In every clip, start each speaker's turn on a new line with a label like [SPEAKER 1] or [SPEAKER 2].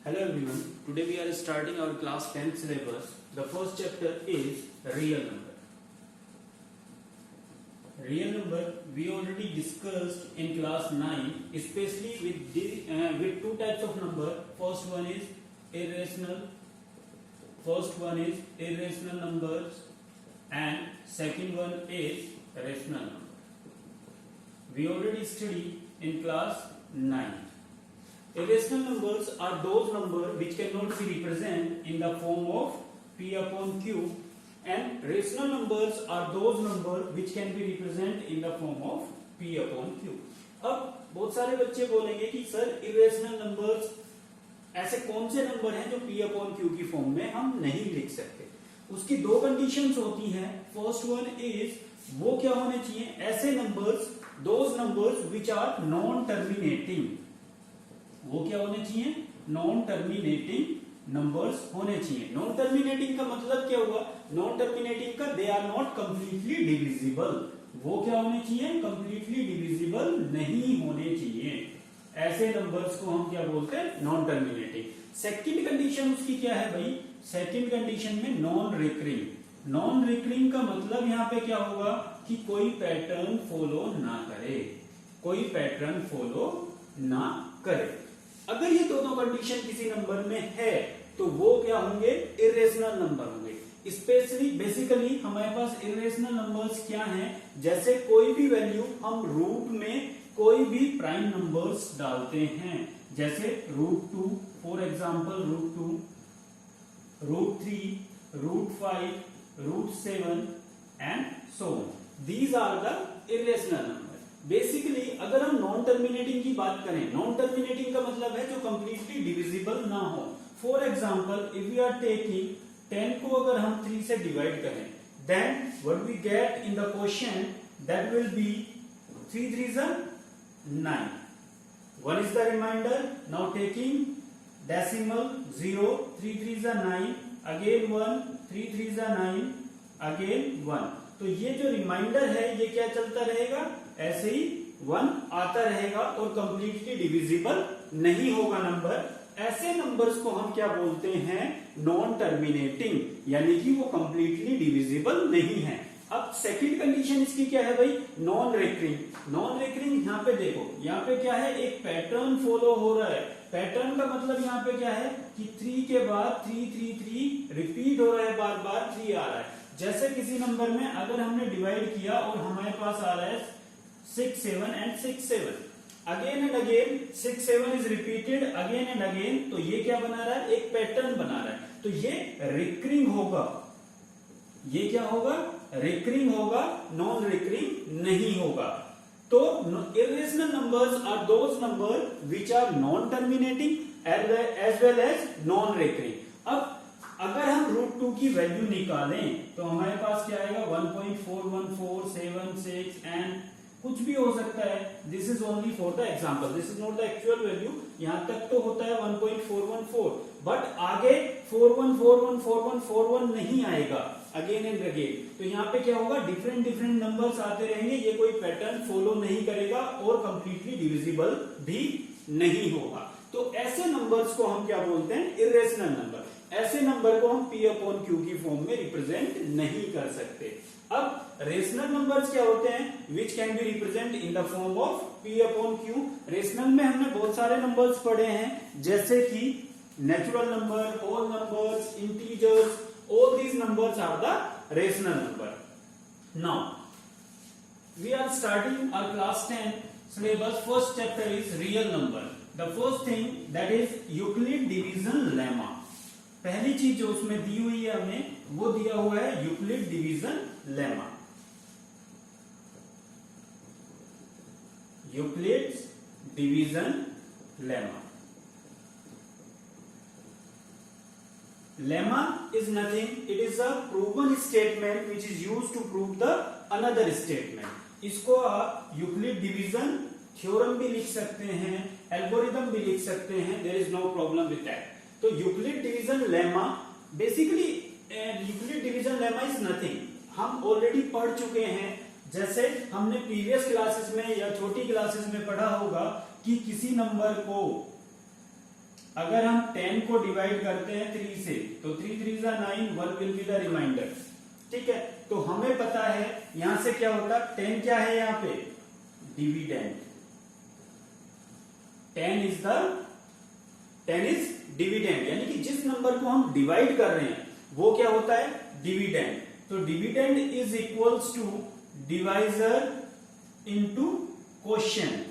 [SPEAKER 1] Hello everyone, today we are starting our class 10th syllabus. The first chapter is real number. Real number we already discussed in class 9, especially with two types of number. First one is irrational numbers and second one is rational number. We already studied in class 9. Irrational numbers are those numbers which cannot be represented in the form of P upon Q, and rational numbers are those numbers which can be represented in the form of P upon Q. अब बहुत सारे बच्चे बोलेंगे कि sir irrational numbers ऐसे कौन से number हैं जो P upon Q की फॉर्म में हम नहीं लिख सकते. उसकी दो कंडीशंस होती हैं. फर्स्ट वन इज वो क्या होने चाहिए, ऐसे numbers, those numbers which are non terminating. वो क्या होने चाहिए, नॉन टर्मिनेटिंग नंबर्स होने चाहिए. नॉन टर्मिनेटिंग का मतलब क्या हुआ, नॉन टर्मिनेटिंग का they are not completely divisible. वो क्या होने चाहिए, कंप्लीटली डिविजिबल नहीं होने चाहिए. ऐसे नंबर्स को हम क्या बोलते हैं, नॉन टर्मिनेटिंग. सेकंड कंडीशन उसकी क्या है भाई, सेकंड कंडीशन में नॉन रिकरिंग. नॉन रिकरिंग का मतलब यहां पे क्या होगा कि कोई पैटर्न फॉलो ना करे, कोई पैटर्न फॉलो ना करे. अगर ये दोनों कंडीशन किसी नंबर में है तो वो क्या होंगे, इरेशनल नंबर होंगे. स्पेशली बेसिकली हमारे पास इरेशनल नंबर्स क्या हैं, जैसे कोई भी वैल्यू हम रूट में कोई भी प्राइम नंबर्स डालते हैं, जैसे √2, for example √2, √3, √5, √7 and so on. These are the irrational number. Basically अगर हम नॉन टर्मिनेटिंग की बात करें, नॉन टर्मिनेटिंग का मतलब है जो कंप्लीटली डिविजिबल ना हो. For example if we are taking 10 को अगर हम 3 से डिवाइड करें, then what we get in the question, that will be 3 3s are 9. 1 is the remainder. Now taking decimal 0, 3 3s are 9, again 1, 3 3s are 9, again 1. तो ये जो reminder है ये क्या चलता रहेगा, ऐसे ही 1 आता रहेगा और कंप्लीटली डिविजिबल नहीं होगा नंबर. ऐसे नंबर्स को हम क्या बोलते हैं, नॉन टर्मिनेटिंग, यानी कि वो कंप्लीटली डिविजिबल नहीं है. अब सेकंड कंडीशन इसकी क्या है भाई, नॉन रिकरिंग. नॉन रिकरिंग यहाँ पे देखो, यहाँ पे क्या है, एक पैटर्न फॉलो हो रहा है. पैटर्न का मतलब यहाँ पे क्या है कि 3 के बाद 3 3 3 रिपीट हो रहा है, बार बार 3 आ रहा है. जैसे किसी नंबर में अगर हमने डिवाइड किया और हमारे पास आ रहा है 6 7 and 6 7, again and again 6 7 is repeated again and again, तो ये क्या बना रहा है, एक पैटर्न बना रहा है. तो ये रिकरिंग होगा. ये क्या होगा, रिकरिंग होगा, नॉन रिकरिंग नहीं होगा. तो irrational numbers are those number which are non terminating as well as non recurring. अब अगर हम √2 की वैल्यू निकालें तो हमारे पास क्या आएगा, 1.41476 एंड कुछ भी हो सकता है. This is only for the example, this is not the actual value. यहां तक तो होता है 1.414, बट आगे 41414141 नहीं आएगा अगेन एंड अगेन. तो यहाँ पे क्या होगा, डिफरेंट डिफरेंट नंबर्स आते रहेंगे, ये कोई पैटर्न फॉलो नहीं करेगा और कंप्लीटली डिविजिबल भी नहीं होगा. तो ऐसे नंबर्स को हम क्या बोलते हैं, इरेशनल नंबर. ऐसे नंबर को हम P upon Q की फॉर्म में रिप्रेजेंट नहीं कर सकते. अब रेशनल नंबर्स क्या होते हैं, which can be represent in the form of P upon Q. Rational में हमने बहुत सारे नंबर्स पढ़े हैं, जैसे कि natural number, whole numbers, integers, all these numbers are the rational number. Now we are starting our class 10 syllabus. First chapter is real number. The first thing that is Euclid division lemma. पहली चीज जो उसमें दी हुई है हमें, वो दिया हुआ है Euclid division lemma. Euclid division lemma. Lemma is nothing, it is a proven statement which is used to prove the another statement. इसको आप यूक्लिड डिवीजन थ्योरम भी लिख सकते हैं, एल्गोरिथम भी लिख सकते हैं, there is no problem with that. तो Euclid division lemma, basically Euclid division lemma is nothing, हम ऑलरेडी पढ़ चुके हैं. जैसे हमने प्रीवियस क्लासेस में या छोटी क्लासेस में पढ़ा होगा कि किसी नंबर को अगर हम 10 को डिवाइड करते हैं 3 से तो 3 3 जा 9, 1 विल बी द रिमाइंडर। ठीक है, तो हमें पता है यहां से क्या होता, 10 क्या है यहाँ पे, डिविडेंड। 10 इज डिविडेंड, यानी कि जिस नंबर को हम डिवाइड कर रहे हैं वो क्या होता है, डिविडेंड। तो dividend is equals to divisor into quotient.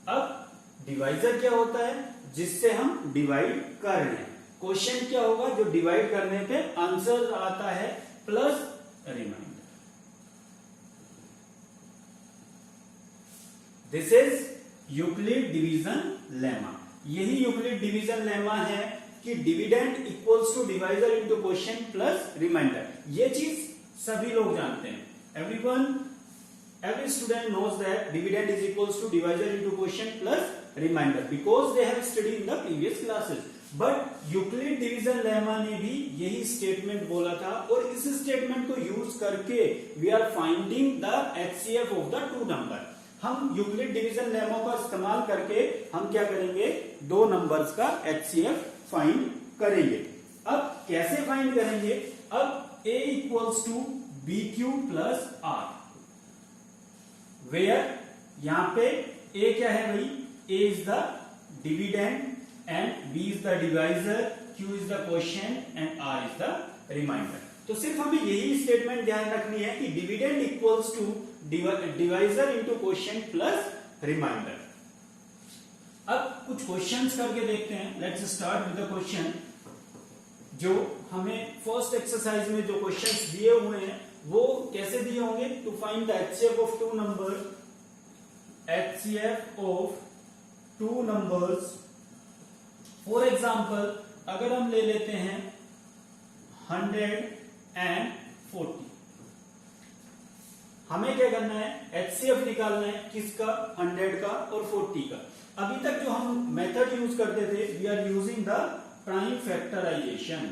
[SPEAKER 1] अब डिवाइजर क्या होता है, जिससे हम डिवाइड कर रहे हैं, क्वोशिएंट क्या होगा, जो डिवाइड करने पे आंसर आता है plus remainder. This is Euclid division lemma. यही यूक्लिड डिवीजन लेमा है कि dividend equals to divisor into quotient plus remainder. ये चीज सभी लोग जानते हैं, every student knows that dividend is equals to divisor into quotient plus remainder because they have studied in the previous classes. But Euclid division lemma ने भी यही statement बोला था, और इस स्टेटमेंट को यूज करके we are finding the HCF of the two number. हम यूक्लिड डिवीजन लेमा का इस्तेमाल करके हम क्या करेंगे, दो नंबर्स का HCF फाइंड करेंगे। अब कैसे फाइंड करेंगे, अब A equals to BQ plus R, where यहां पे A क्या है भाई, A is the dividend and B is the divisor, Q is the quotient and R is the remainder. तो सिर्फ हमें यही स्टेटमेंट ध्यान रखनी है कि dividend equals to divisor into quotient plus remainder. अब कुछ क्वेश्चंस करके देखते हैं। Let's start with the question. जो हमें फर्स्ट एक्सरसाइज में जो क्वेश्चंस दिए हुए हैं वो कैसे दिए होंगे, to find the HCF of two number, HCF of two numbers. For example अगर हम ले लेते हैं 140, हमें क्या करना है, HCF निकालना है, किसका, 100 का और 40 का। अभी तक जो हम मेथड यूज करते थे, we are using the prime factorisation.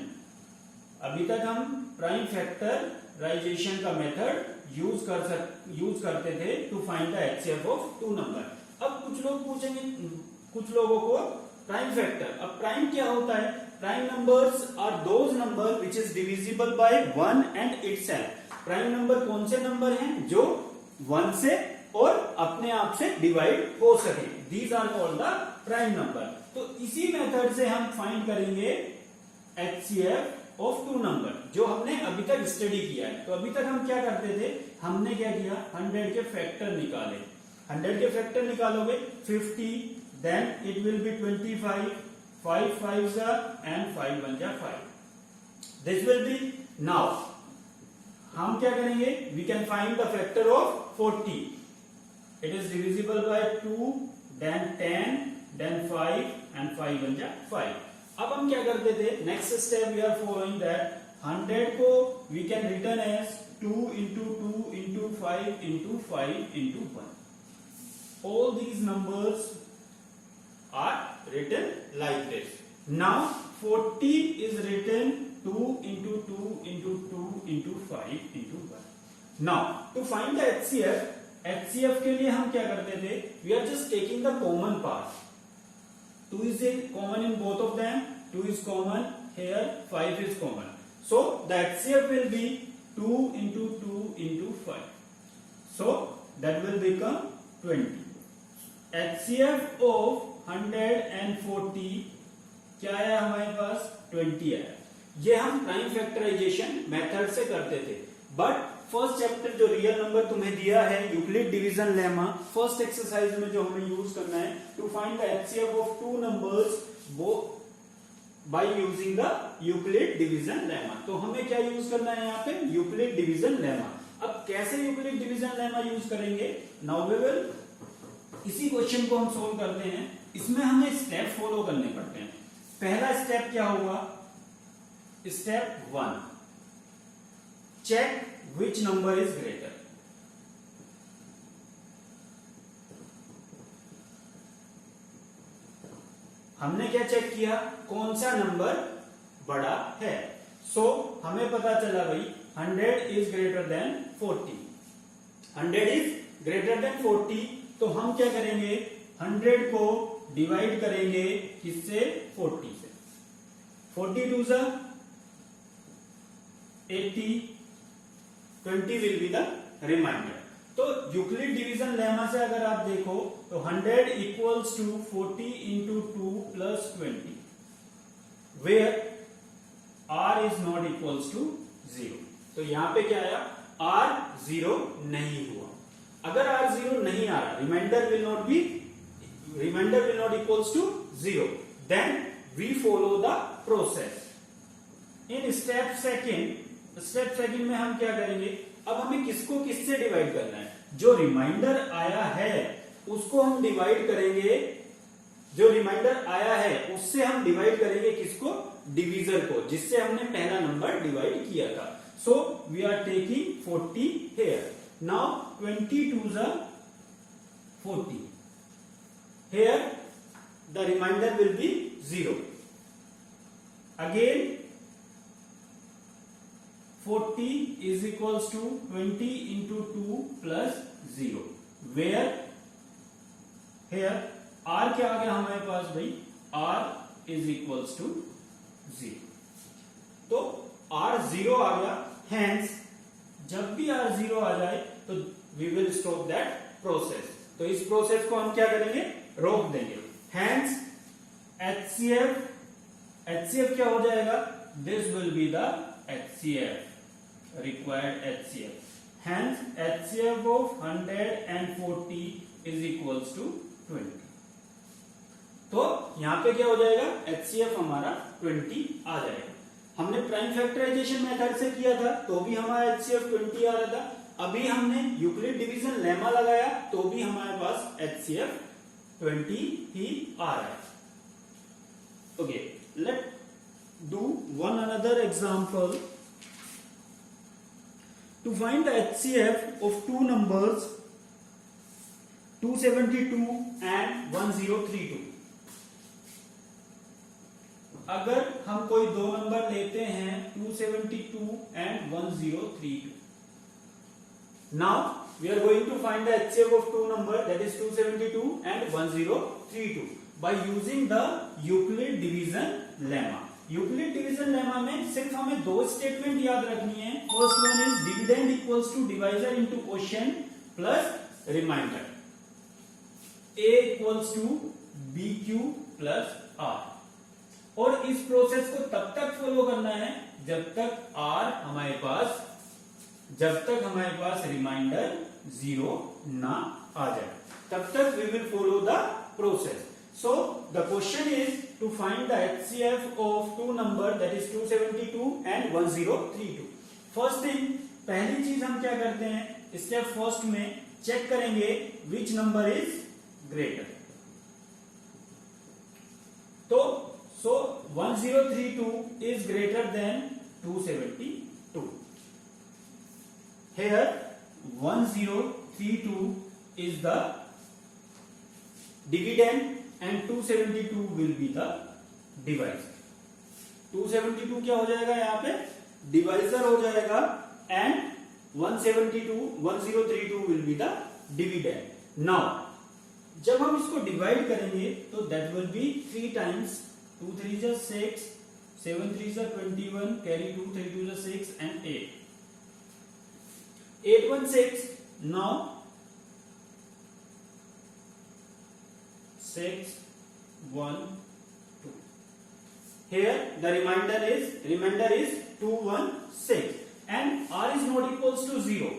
[SPEAKER 1] अभी तक हम प्राइम फैक्टराइजेशन का मेथड यूज करते थे to find the HCF of two number. अब कुछ लोग पूछेंगे, कुछ लोगों को प्राइम फैक्टर, अब प्राइम क्या होता है, prime numbers are those number which is divisible by 1 and itself. Prime number कौन से नंबर हैं जो 1 से और अपने आप से डिवाइड हो सके, these are called the prime number. तो इसी मेथड से हम फाइंड करेंगे HCF ऑफ टू नंबर, जो हमने अभी तक स्टडी किया है। तो अभी तक हम क्या करते थे, हमने क्या किया, 100 के फैक्टर निकाले। 100 के फैक्टर निकालोगे 50, then it will be 25, 5 5s are and 5 1s are 5. This will be, now हम क्या करेंगे, we can find the factor of 40. It is divisible by 2, then 10, then 5 and 5 1s are 5. अब हम क्या करते थे, next step we are following that 100 को we can written as 2 into 2 into 5 into 5 into 1. All these numbers are written like this. Now 40 is written 2 into 2 into 2 into 5 into 1. Now to find the HCF के लिए हम क्या करते थे, we are just taking the common part. 2 is common in both of them, 2 is common here, 5 is common. So the HCF will be 2 into 2 into 5. So that will become 20. HCF of 140 क्या है हमारे पास, 20 है। ये हम prime factorisation method से करते थे। But first chapter जो रियल नंबर तुम्हें दिया है, Euclid division lemma, first exercise में जो हमें यूज करना है to find the HCF of two numbers, वो by using the Euclid division lemma. तो हमें क्या यूज करना है यहाँ पे, यूक्लिड डिवीजन लेमा। अब कैसे यूक्लिड डिवीजन लेमा यूज करेंगे, नाउ वी विल, इसी क्वेश्चन को हम सोल्व करते हैं। इसमें हमें स्टेप फॉलो करने पड़ते हैं। पहला स्टेप क्या होगा, step 1, check which number is greater. हमने क्या चेक किया, कौन सा नंबर बड़ा है। सो हमें पता चला भाई 100 is greater than 40, 100 is greater than 40। तो हम क्या करेंगे, 100 को डिवाइड करेंगे किससे? 40 से। 42 जा 80, 20 विल बी द रिमाइंडर। तो यूक्लिड डिवीजन लेमा से अगर आप देखो तो 100 equals to 40 into 2 plus 20 where r is not equals to 0। तो यहां पे क्या आया? r 0 नहीं हुआ। अगर r 0 नहीं आ रहा, remainder will not equals to 0, then we follow the process. In step second में हम क्या करेंगे? अब हमें किसको किससे डिवाइड करना है? जो रिमाइंडर आया है उसको हम डिवाइड करेंगे, जो रिमाइंडर आया है उससे हम डिवाइड करेंगे किसको? डिवीजर को, जिससे हमने पहला नंबर डिवाइड किया था। So we are taking 40 here. Now 22 जा 40, here the remainder will be 0। Again 40 is equals to 20 into 2 plus 0, where here r क्या आ गया हमारे पास भाई? r is equals to 0। तो r 0 आ गया, hence जब भी r 0 आ जाए तो we will stop that process। तो इस प्रोसेस को हम क्या करेंगे? रोक देंगे। hence HCF क्या हो जाएगा? This will be the HCF, required HCF। hence HCF of 140 is equals to 20। तो यहां पे क्या हो जाएगा? HCF हमारा 20 आ जाएगा। हमने प्राइम फैक्टराइजेशन मेथड से किया था तो भी हमारा HCF 20 आ रहा था। अभी हमने यूक्लिड डिवीजन लेमा लगाया तो भी हमारे पास HCF 20 ही आ रहा है। Okay, let do one another example to find the HCF of two numbers 272 and 1032। अगर हम कोई दो नंबर लेते हैं 272 and 1032, now we are going to find the HCF of two number, that is 272 and 1032 by using the Euclid division lemma। Euclid division lemma में सिर्फ हमें दो स्टेटमेंट याद रखनी है। First one is dividend equals to divisor into quotient plus remainder, a equals to bq plus r। और इस process को तब तक फॉलो करना है जब तक हमारे पास रिमाइंडर 0 ना आ जाए, तब तक we will follow the process. So the question is to find the HCF of two number, that is 272 and 1032। First thing, पहली चीज हम क्या करते हैं? स्टेप फर्स्ट में चेक करेंगे which number is greater। तो 1032 is greater than 272। Here 1032 is the dividend and 272 will be the divisor। 272 क्या हो जाएगा? यहाँ पे डिवाइजर हो जाएगा and 1032 will be the dividend। now जब हम इसको डिवाइड करेंगे तो that will be 3 times 2 3 is 6, 7 3 is 21, carry 2 3 2 is 6 and 8, 8 1 6। now 6 1 2, here the remainder is 216 and r is not equals to 0।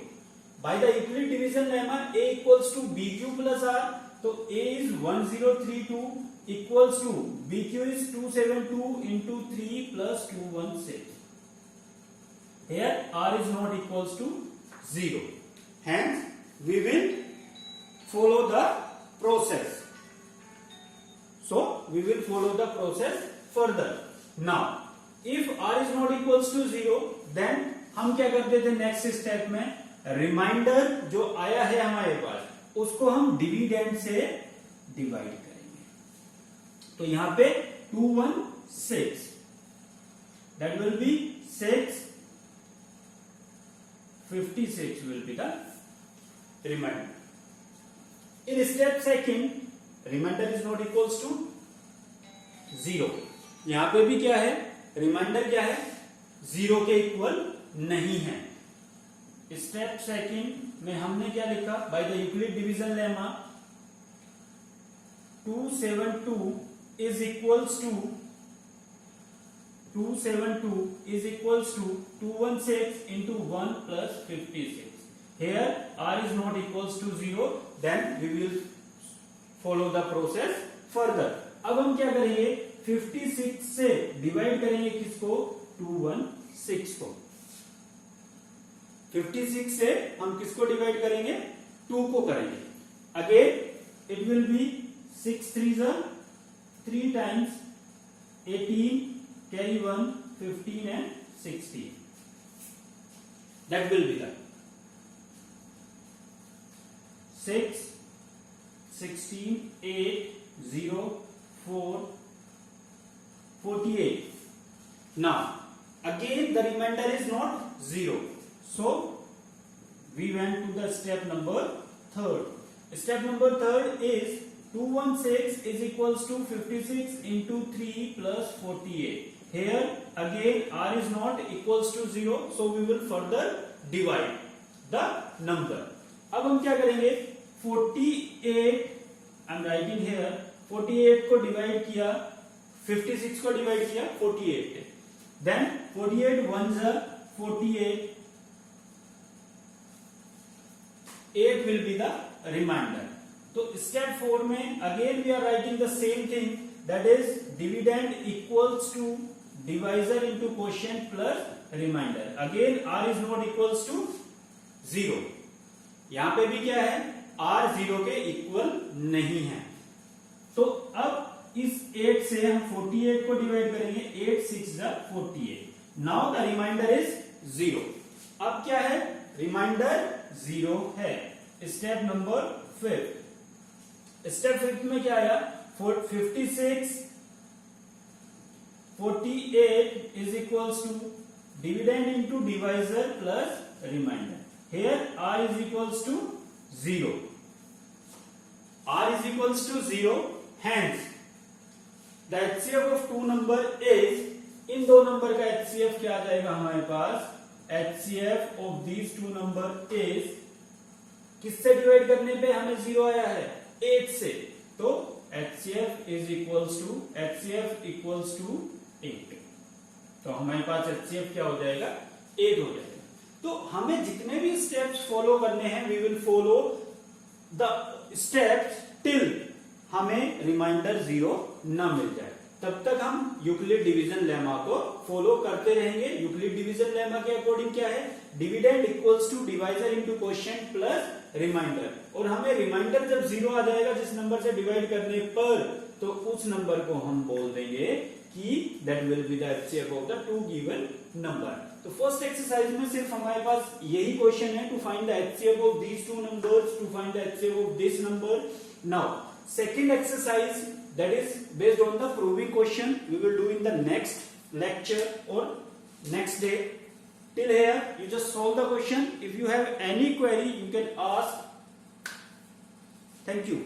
[SPEAKER 1] by the Euclid division lemma a equals to bq plus r, तो a is 1032 equals to bq is 272 into 3 plus 216। here r is not equals to 0, hence we will follow the process। So we will follow the process further। now if r is not equals to 0, then हम क्या करते थे next step में? Reminder जो आया है हमारे पास उसको हम डिविडेंड से डिवाइड करेंगे। तो यहां पे 216, that will be 6, 56 will be the remainder। in step second, remainder is not equals to 0। यहां पे भी क्या है, रिमाइंडर क्या है, 0 के इक्वल नहीं है। स्टेप सेकंड में हमने क्या लिखा, by the Euclid division lemma 272 is equals to 216 into 1 plus 56. Here r is not equals to 0, then we will follow the process further. अब हम क्या करेंगे, 56 से डिवाइड करेंगे किसको, 216 को। 56 से हम किसको डिवाइड करेंगे, 2 को करेंगे। Again it will be 6 3 3 times 18 carry 1 15 and 16, that will be the 6 16 8 0 4 48. Now again the remainder is not 0, so we went to the step number third. Step number third is 216 is equals to 56 into 3 plus 48. Here again r is not equals to 0, so we will further divide the number. अब हम क्या करेंगे, 48 I am writing here, 48 को divide किया, 56 को divide किया 48, then 48 ones are 48, 8 will be the remainder. तो step 4 में again we are writing the same thing, that is dividend equals to divisor into quotient plus remainder. Again r is not equals to 0। यहां पे भी क्या है, r 0 के equal नहीं है। तो अब इस 8 से हम 48 को डिवाइड करेंगे, 8 6 48। Now the remainder is 0। अब क्या है, रिमाइंडर 0 है। Step number 5। स्टेप 5 में क्या आया, 56 48 is equals to dividend into divisor plus remainder. Here r is equals to 0. r is equals to 0, hence the HCF of two number is, इन दो number का HCF क्या आ जाएगा हमारे पास, HCF of these two number is, किससे divide करने पे हमें 0 आया है, 8 से, तो HCF is equals to 8। तो हमारे पास HCF क्या हो जाएगा, 8 हो जाएगा। तो हमें जितने भी स्टेप्स फॉलो करने हैं, we will follow the steps till हमें रिमाइंडर 0 न मिल जाए। तब तक हम यूक्लिड डिवीजन लेमा को फॉलो करते रहेंगे। यूक्लिड डिवीजन लेमा के अकॉर्डिंग क्या है, dividend equals to divisor into quotient plus remainder. और हमें रिमाइंडर जब 0 आ जाएगा जिस नंबर से डिवाइड करने पर, तो उस नंबर को हम बोल देंगे कि that will be the HCF of the two given number. तो फर्स्ट एक्सरसाइज में सिर्फ हमारे पास यही क्वेश्चन है, to find the HCF of these two numbers, to find the HCF of this number. Now second exercise, that is based on the proving question, we will do in the next lecture or next day. Till here you just solve the question. If you have any query you can ask. Thank you.